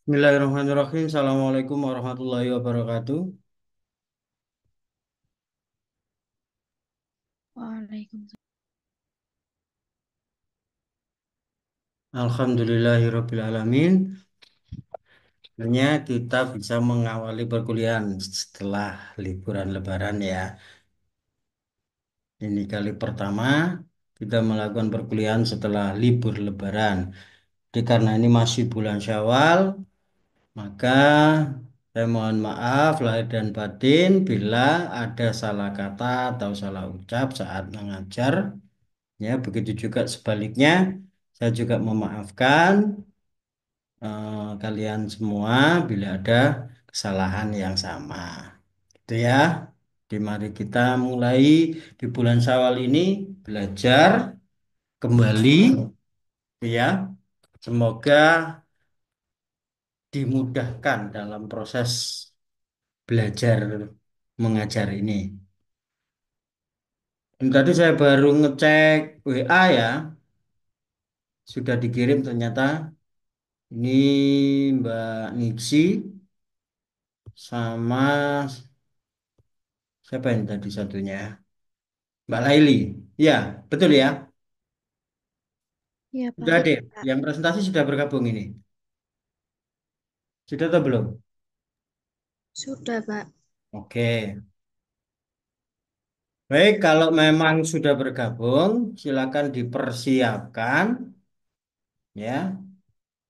Bismillahirrahmanirrahim. Assalamualaikum warahmatullahi wabarakatuh. Waalaikumsalam. Alhamdulillahirabbil alamin. Sebenarnya kita bisa mengawali perkuliahan setelah liburan Lebaran ya. Ini kali pertama kita melakukan perkuliahan setelah libur Lebaran. Jadi karena ini masih bulan Syawal, maka saya mohon maaf lahir dan batin bila ada salah kata atau salah ucap saat mengajar. Ya, begitu juga sebaliknya, saya juga memaafkan kalian semua bila ada kesalahan yang sama. Itu ya. Jadi mari kita mulai di bulan Syawal ini belajar kembali, ya. Semoga dimudahkan dalam proses belajar mengajar ini. Dan tadi saya baru ngecek WA ya, sudah dikirim ternyata. Ini Mbak Niksi sama siapa yang tadi satunya? Mbak Laili. Ya, betul ya. Ya, Sudah baik, ada. Pak. Yang presentasi sudah bergabung ini. Sudah atau belum? Sudah, Pak. Oke. Baik, kalau memang sudah bergabung, silakan dipersiapkan ya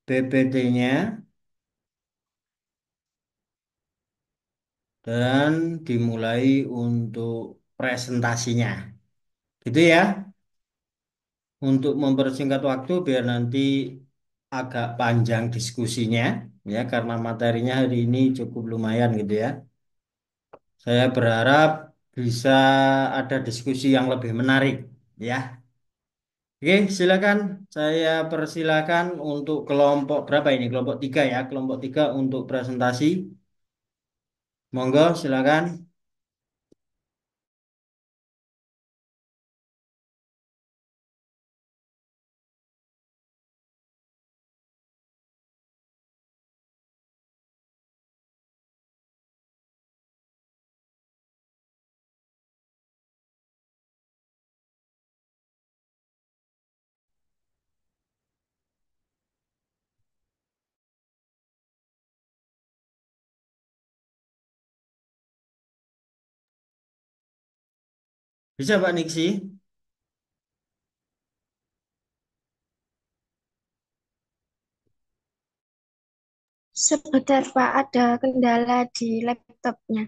PPT-nya dan dimulai untuk presentasinya. Gitu ya. Untuk mempersingkat waktu biar nanti agak panjang diskusinya ya karena materinya hari ini cukup lumayan gitu ya. Saya berharap bisa ada diskusi yang lebih menarik ya. Oke, silakan. Saya persilakan untuk kelompok berapa ini? Kelompok tiga ya. Kelompok tiga untuk presentasi. Monggo, silakan. Bisa Pak Niksi? Sebentar, Pak. Ada kendala di laptopnya.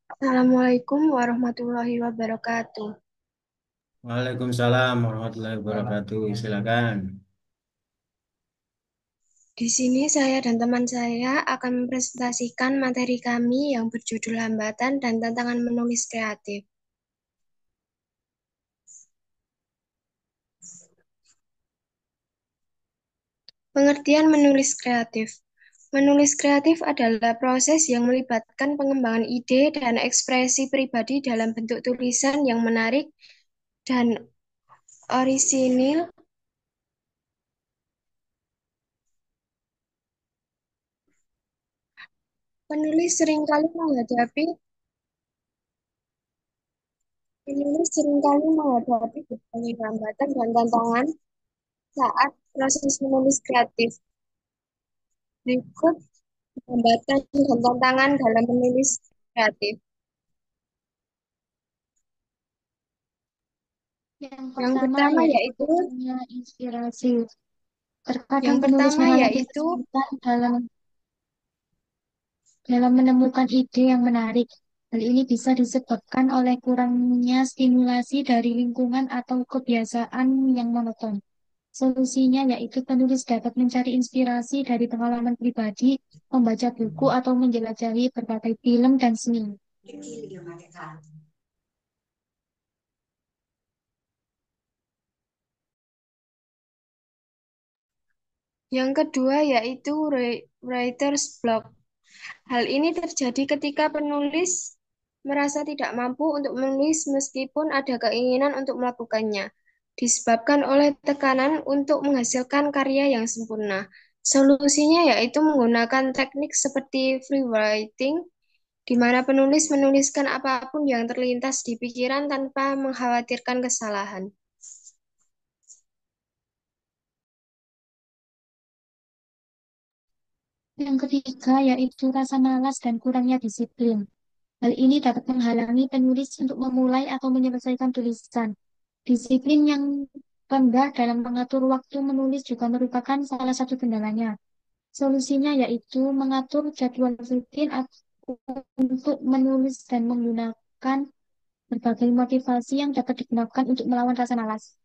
Assalamualaikum warahmatullahi wabarakatuh. Waalaikumsalam warahmatullahi wabarakatuh. Silakan. Di sini saya dan teman saya akan mempresentasikan materi kami yang berjudul hambatan dan tantangan menulis kreatif. Pengertian menulis kreatif. Menulis kreatif adalah proses yang melibatkan pengembangan ide dan ekspresi pribadi dalam bentuk tulisan yang menarik dan orisinil. Penulis seringkali menghadapi Penulis seringkali menghadapi berbagai hambatan dan tantangan saat proses menulis kreatif. Berikut hambatan dan tantangan dalam menulis kreatif. Yang Yang pertama pertama yaitu yaitu kurangnya inspirasi. Terkadang yang penulis pertama mengalami yaitu kesulitan dalam menemukan ide yang menarik. Hal ini bisa disebabkan oleh kurangnya stimulasi dari lingkungan atau kebiasaan yang monoton. Solusinya yaitu penulis dapat mencari inspirasi dari pengalaman pribadi, membaca buku, atau menjelajahi berbagai film dan seni. yang kedua yaitu writer's block. Hal ini terjadi ketika penulis merasa tidak mampu untuk menulis meskipun ada keinginan untuk melakukannya, disebabkan oleh tekanan untuk menghasilkan karya yang sempurna. Solusinya yaitu menggunakan teknik seperti free writing, di mana penulis menuliskan apapun yang terlintas di pikiran tanpa mengkhawatirkan kesalahan. Yang ketiga yaitu rasa malas dan kurangnya disiplin. Hal ini dapat menghalangi penulis untuk memulai atau menyelesaikan tulisan. Disiplin yang rendah dalam mengatur waktu menulis juga merupakan salah satu kendalanya. Solusinya yaitu mengatur jadwal rutin untuk menulis dan menggunakan berbagai motivasi yang dapat digunakan untuk melawan rasa malas.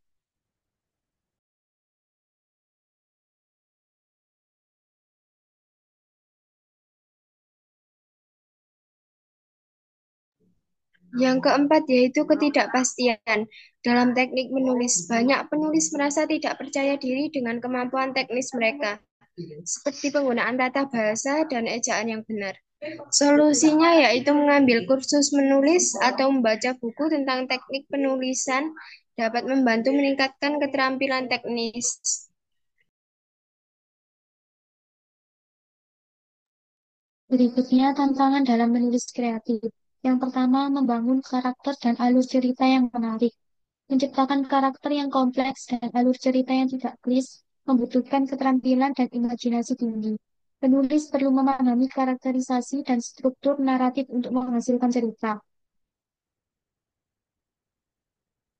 Yang keempat yaitu ketidakpastian. Dalam teknik menulis, banyak penulis merasa tidak percaya diri dengan kemampuan teknis mereka, seperti penggunaan tata bahasa dan ejaan yang benar. Solusinya yaitu mengambil kursus menulis atau membaca buku tentang teknik penulisan dapat membantu meningkatkan keterampilan teknis. Berikutnya, tantangan dalam menulis kreatif. Yang pertama, membangun karakter dan alur cerita yang menarik. Menciptakan karakter yang kompleks dan alur cerita yang tidak klis membutuhkan keterampilan dan imajinasi tinggi. Penulis perlu memahami karakterisasi dan struktur naratif untuk menghasilkan cerita.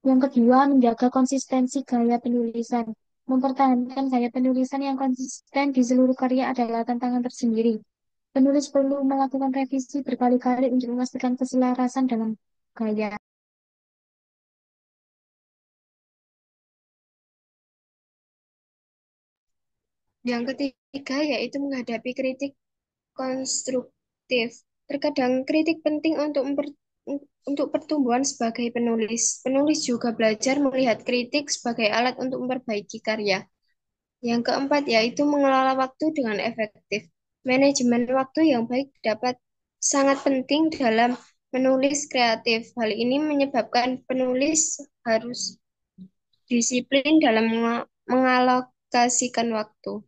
Yang kedua, menjaga konsistensi gaya penulisan. Mempertahankan gaya penulisan yang konsisten di seluruh karya adalah tantangan tersendiri. Penulis perlu melakukan revisi berkali-kali untuk memastikan keselarasan dalam gaya. Yang ketiga yaitu menghadapi kritik konstruktif. Terkadang kritik penting untuk pertumbuhan sebagai penulis. Penulis juga belajar melihat kritik sebagai alat untuk memperbaiki karya. Yang keempat yaitu mengelola waktu dengan efektif. Manajemen waktu yang baik dapat sangat penting dalam menulis kreatif. Hal ini menyebabkan penulis harus disiplin dalam mengalokasikan waktu.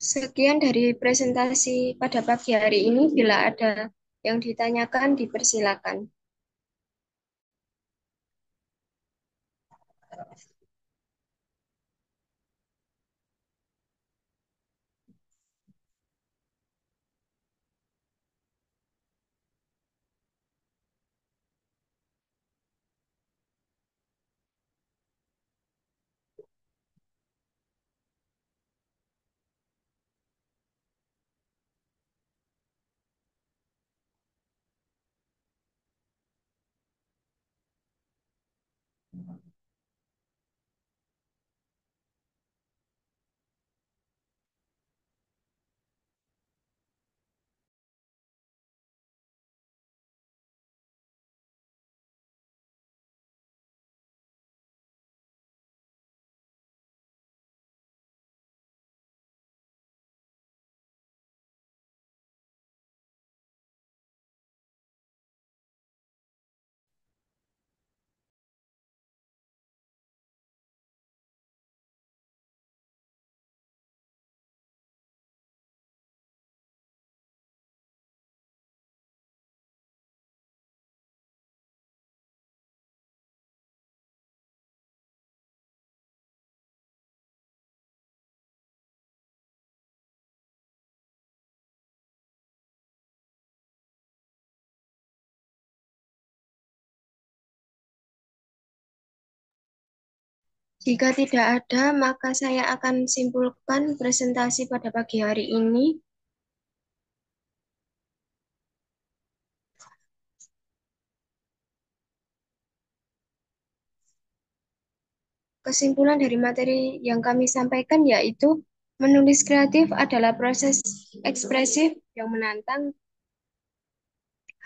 Sekian dari presentasi pada pagi hari ini. Bila ada yang ditanyakan, dipersilakan. Jika tidak ada, maka saya akan simpulkan presentasi pada pagi hari ini. Kesimpulan dari materi yang kami sampaikan yaitu menulis kreatif adalah proses ekspresif yang menantang.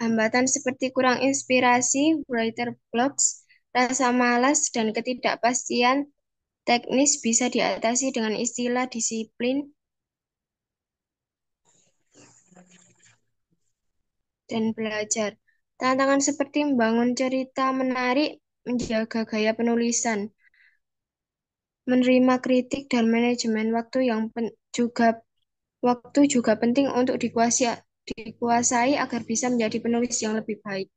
Hambatan seperti kurang inspirasi, writer blocks, rasa malas, dan ketidakpastian teknis bisa diatasi dengan istilah disiplin dan belajar. Tantangan seperti membangun cerita menarik, menjaga gaya penulisan, menerima kritik, dan manajemen waktu yang juga penting untuk dikuasai agar bisa menjadi penulis yang lebih baik.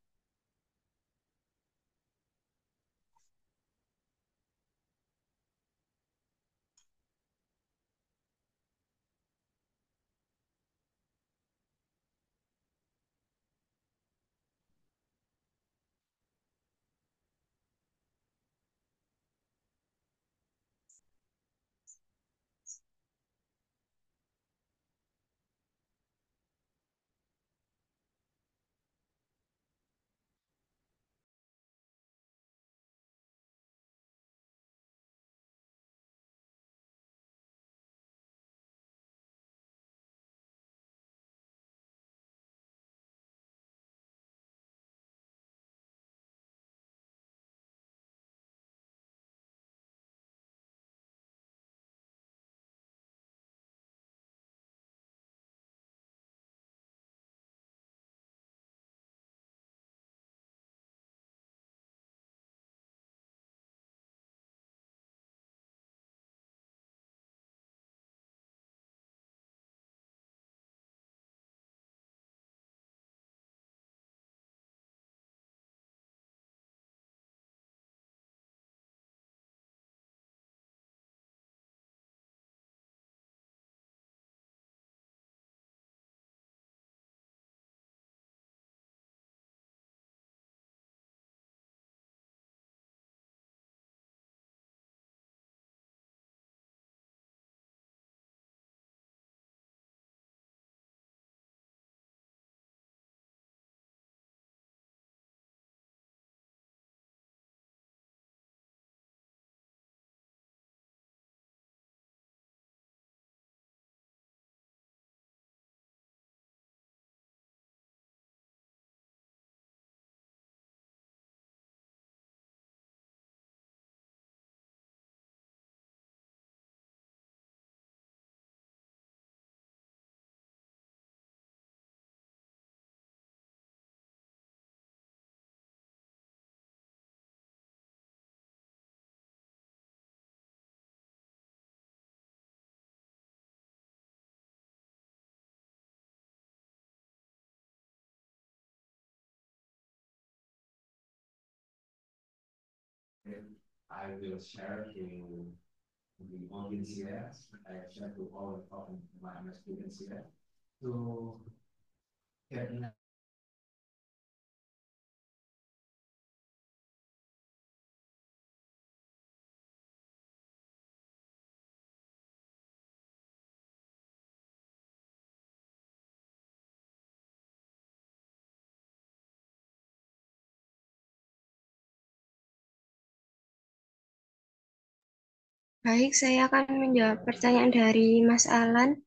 Baik, saya akan menjawab pertanyaan dari Mas Alan,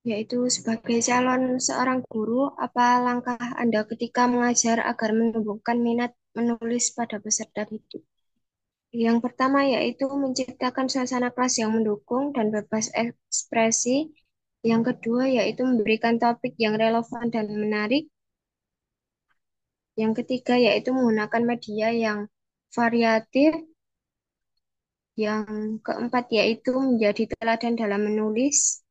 yaitu sebagai calon seorang guru, apa langkah Anda ketika mengajar agar menumbuhkan minat menulis pada peserta didik? Yang pertama yaitu menciptakan suasana kelas yang mendukung dan bebas ekspresi. Yang kedua yaitu memberikan topik yang relevan dan menarik. Yang ketiga yaitu menggunakan media yang variatif. Yang keempat yaitu menjadi teladan dalam menulis.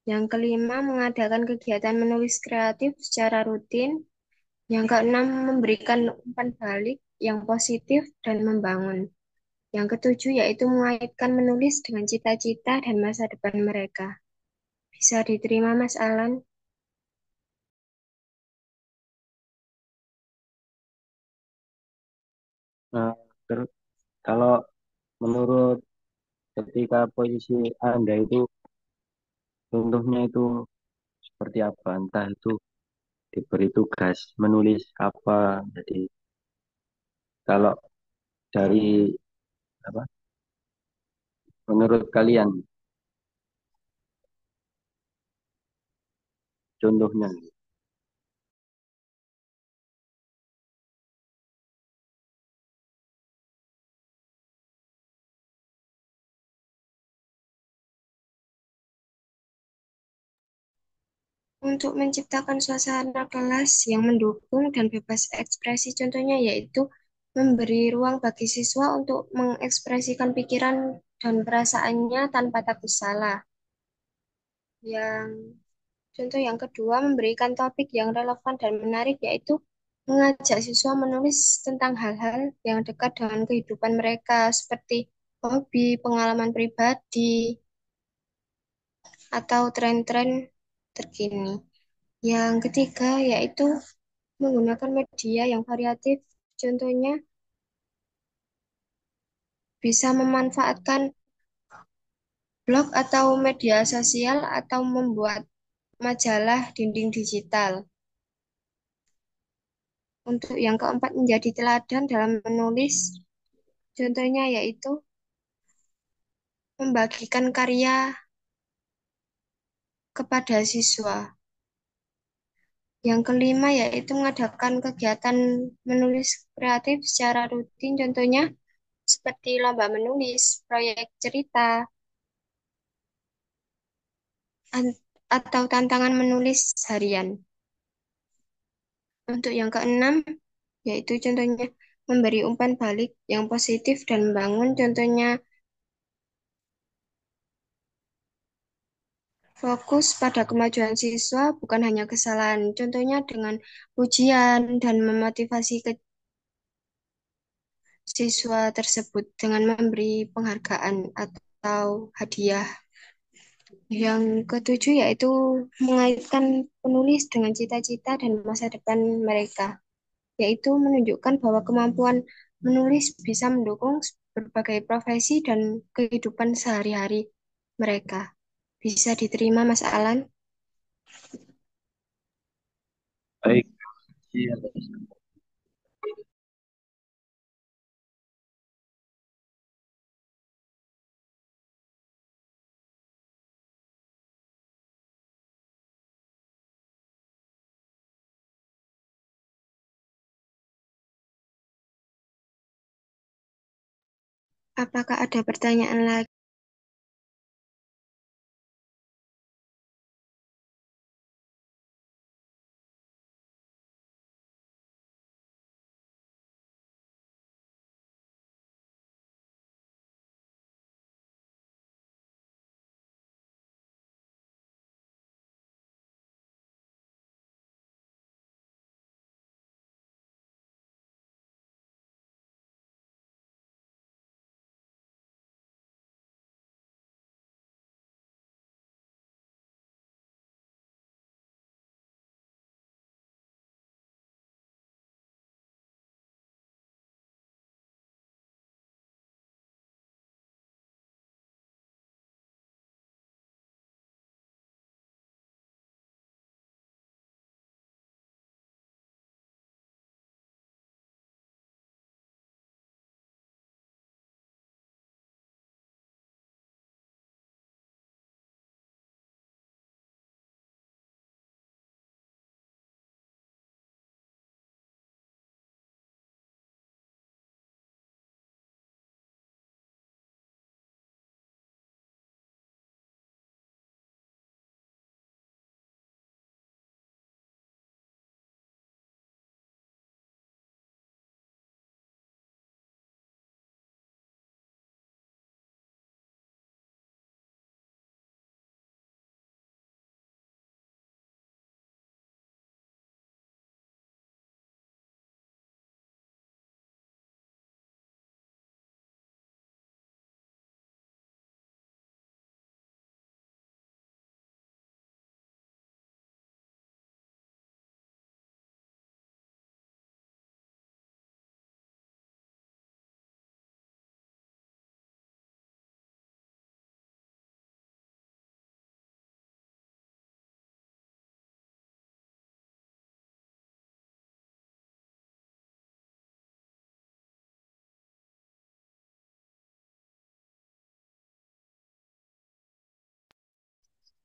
Yang kelima mengadakan kegiatan menulis kreatif secara rutin. Yang keenam memberikan umpan balik yang positif dan membangun. Yang ketujuh yaitu mengaitkan menulis dengan cita-cita dan masa depan mereka. Bisa diterima, Mas Alan? Nah, terus kalau menurut ketika posisi Anda itu contohnya itu seperti apa? Entah itu diberi tugas menulis apa. Jadi kalau dari apa? Menurut kalian contohnya. Untuk menciptakan suasana kelas yang mendukung dan bebas ekspresi, contohnya yaitu memberi ruang bagi siswa untuk mengekspresikan pikiran dan perasaannya tanpa takut salah. Yang contoh yang kedua, memberikan topik yang relevan dan menarik, yaitu mengajak siswa menulis tentang hal-hal yang dekat dengan kehidupan mereka, seperti hobi, pengalaman pribadi, atau tren-tren terkini. Yang ketiga, yaitu menggunakan media yang variatif, contohnya bisa memanfaatkan blog atau media sosial atau membuat majalah dinding digital. Untuk yang keempat, menjadi teladan dalam menulis, contohnya yaitu membagikan karya kepada siswa. Yang kelima yaitu mengadakan kegiatan menulis kreatif secara rutin, contohnya seperti lomba menulis, proyek cerita, atau tantangan menulis harian. Untuk yang keenam, yaitu contohnya memberi umpan balik yang positif dan membangun, contohnya fokus pada kemajuan siswa, bukan hanya kesalahan. Contohnya dengan pujian dan memotivasi ke siswa tersebut dengan memberi penghargaan atau hadiah. Yang ketujuh yaitu mengaitkan penulis dengan cita-cita dan masa depan mereka, yaitu menunjukkan bahwa kemampuan menulis bisa mendukung berbagai profesi dan kehidupan sehari-hari mereka. Bisa diterima, Mas Alan? Baik. Iya. Apakah ada pertanyaan lagi?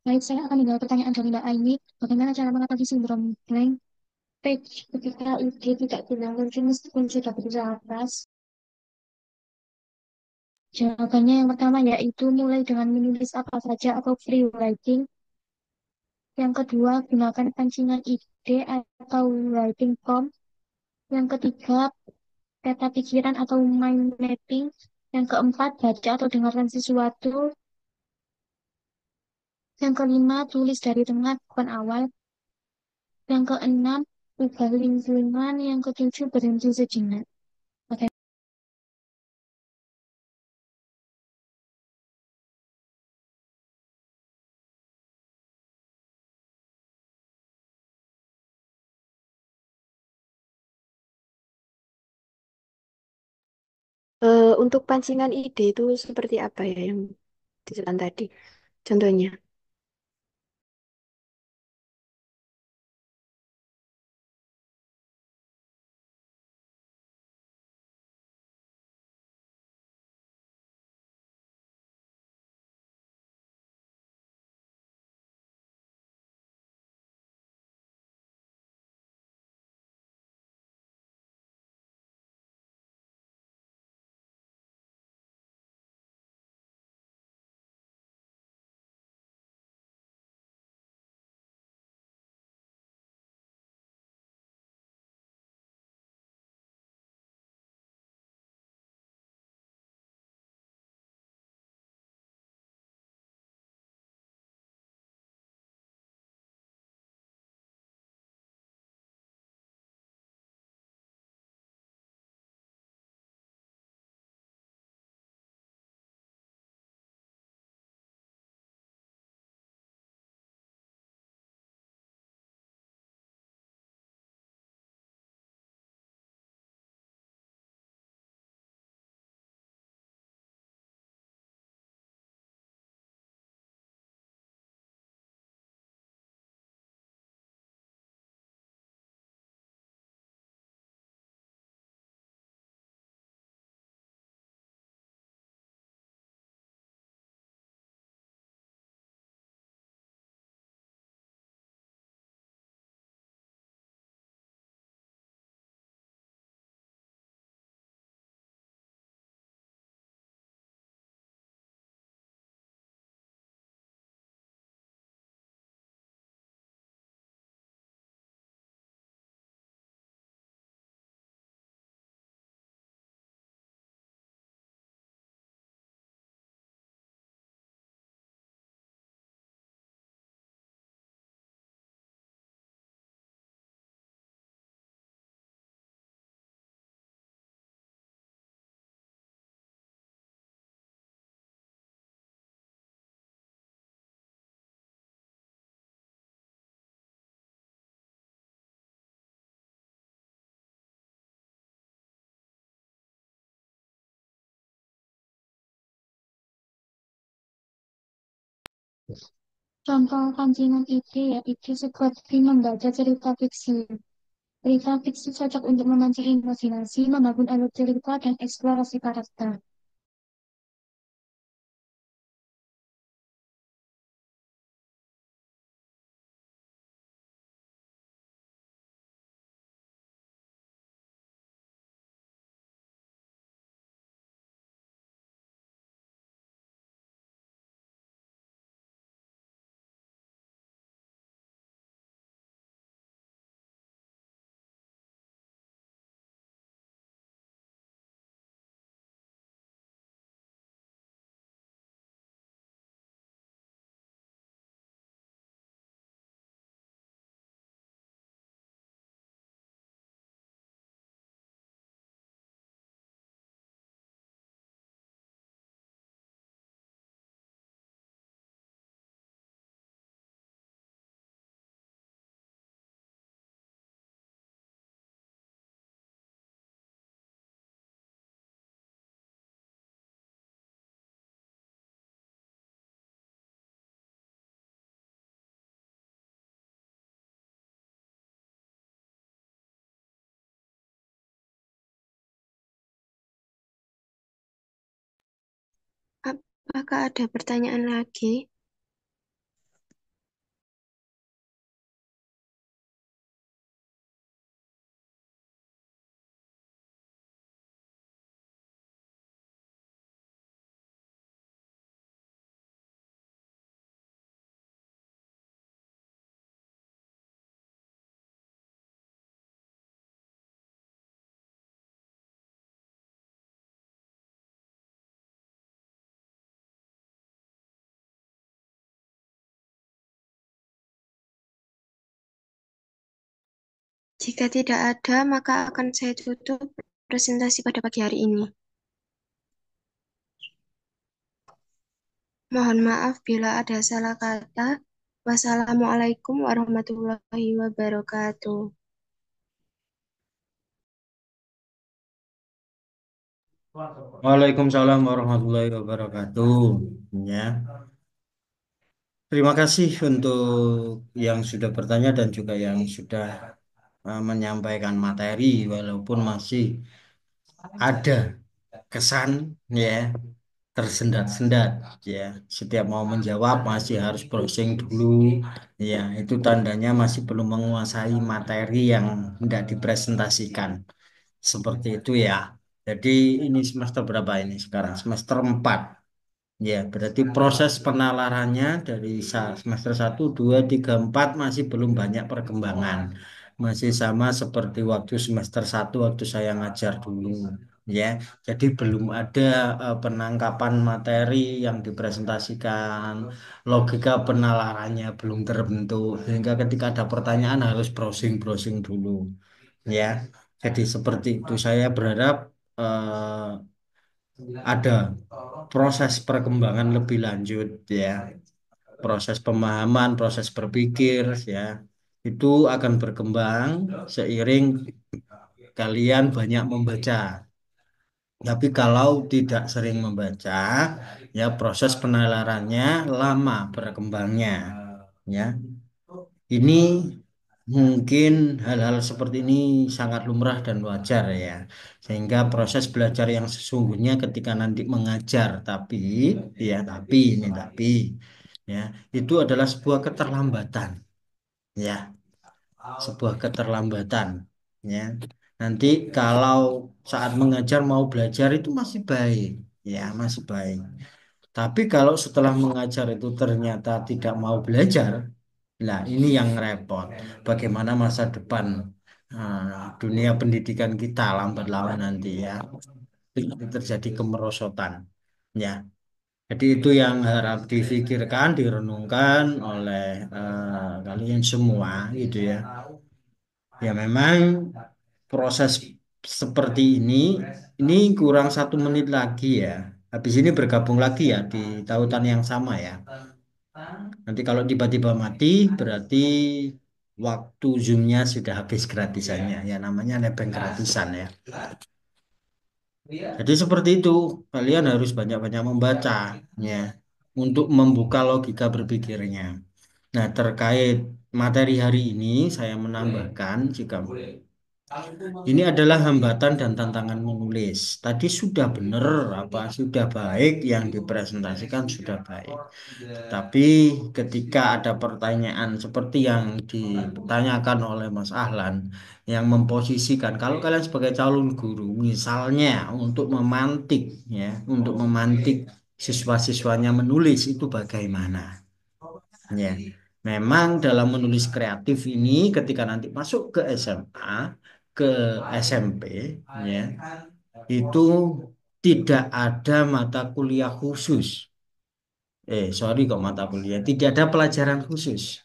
Baik, saya akan menjawab pertanyaan dari Mbak Aini. Bagaimana cara mengatasi sindrom blank page ketika ide tidak dilakukan meskipun sudah berusaha keras? Jawabannya yang pertama yaitu mulai dengan menulis apa saja atau free writing. Yang kedua, gunakan pancingan ide atau writing prompt. Yang ketiga, peta pikiran atau mind mapping. Yang keempat, baca atau dengarkan sesuatu. Yang kelima, tulis dari tengah bukan awal. Yang keenam, ubah lingkungan. Yang ketujuh, berhenti sejenak. Oke. Untuk pancingan ide itu seperti apa ya yang disebutkan tadi? Contohnya. Contoh pancingan ide yaitu seperti membaca cerita fiksi. Cerita fiksi cocok untuk memancing imajinasi, membangun alur cerita, dan eksplorasi karakter. Apakah ada pertanyaan lagi? Jika tidak ada, maka akan saya tutup presentasi pada pagi hari ini. Mohon maaf bila ada salah kata. Wassalamualaikum warahmatullahi wabarakatuh. Waalaikumsalam warahmatullahi wabarakatuh. Ya, terima kasih untuk yang sudah bertanya dan juga yang sudah menyampaikan materi, walaupun masih ada kesan ya tersendat-sendat ya. Setiap mau menjawab masih harus browsing dulu ya. Itu tandanya masih belum menguasai materi yang hendak dipresentasikan. Seperti itu ya. Jadi ini semester berapa ini sekarang? Semester 4. Ya, berarti proses penalarannya dari semester 1, 2, 3, 4 masih belum banyak perkembangan. Masih sama seperti waktu semester 1 waktu saya ngajar dulu. Ya, jadi belum ada penangkapan materi yang dipresentasikan, logika penalarannya belum terbentuk, sehingga ketika ada pertanyaan harus browsing-browsing dulu. Ya, jadi seperti itu. Saya berharap eh, ada proses perkembangan lebih lanjut ya, proses pemahaman, proses berpikir ya, itu akan berkembang seiring kalian banyak membaca. Tapi kalau tidak sering membaca, ya proses penalarannya lama berkembangnya. Ya, ini mungkin hal-hal seperti ini sangat lumrah dan wajar ya. Sehingga proses belajar yang sesungguhnya ketika nanti mengajar, tapi ya, itu adalah sebuah keterlambatan ya, sebuah keterlambatan ya. Nanti kalau saat mengajar mau belajar itu masih baik ya, masih baik. Tapi kalau setelah mengajar itu ternyata tidak mau belajar, nah, ini yang repot. Bagaimana masa depan dunia pendidikan kita lambat laun nanti ya. Itu terjadi kemerosotan. Ya. Jadi itu yang harap difikirkan, direnungkan oleh kalian semua gitu ya. Ya memang proses seperti ini kurang 1 menit lagi ya. Habis ini bergabung lagi ya di tautan yang sama ya. Nanti kalau tiba-tiba mati, berarti waktu Zoom-nya sudah habis gratisannya. Ya namanya nebeng gratisan ya. Jadi seperti itu, kalian harus banyak-banyak membaca ya untuk membuka logika berpikirnya. Nah, terkait materi hari ini saya menambahkan jika ini adalah hambatan dan tantangan menulis. Tadi sudah benar apa sudah baik yang dipresentasikan sudah baik. Tapi ketika ada pertanyaan seperti yang ditanyakan oleh Mas Ahlan yang memposisikan kalau kalian sebagai calon guru misalnya untuk memantik siswa-siswanya menulis itu bagaimana? Ya. Memang dalam menulis kreatif ini ketika nanti masuk ke SMA, ke SMP ya, itu tidak ada mata kuliah khusus. Sorry kok mata kuliah. Tidak ada pelajaran khusus.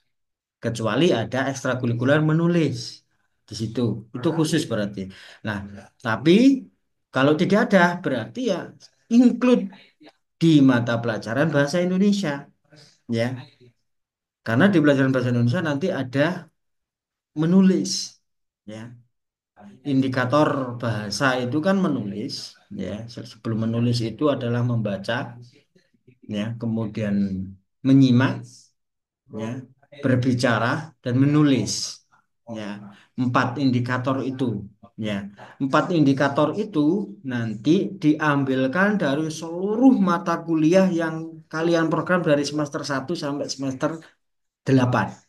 Kecuali ada ekstrakurikuler menulis di situ. Itu khusus berarti. Nah, tapi kalau tidak ada berarti ya include di mata pelajaran bahasa Indonesia. Ya, karena di pelajaran bahasa Indonesia nanti ada menulis. Ya, indikator bahasa itu kan menulis. Ya, sebelum menulis itu adalah membaca. Ya, kemudian menyimak, ya, berbicara dan menulis. Ya, 4 indikator itu. Ya, 4 indikator itu nanti diambilkan dari seluruh mata kuliah yang kalian program dari semester 1 sampai semester 8.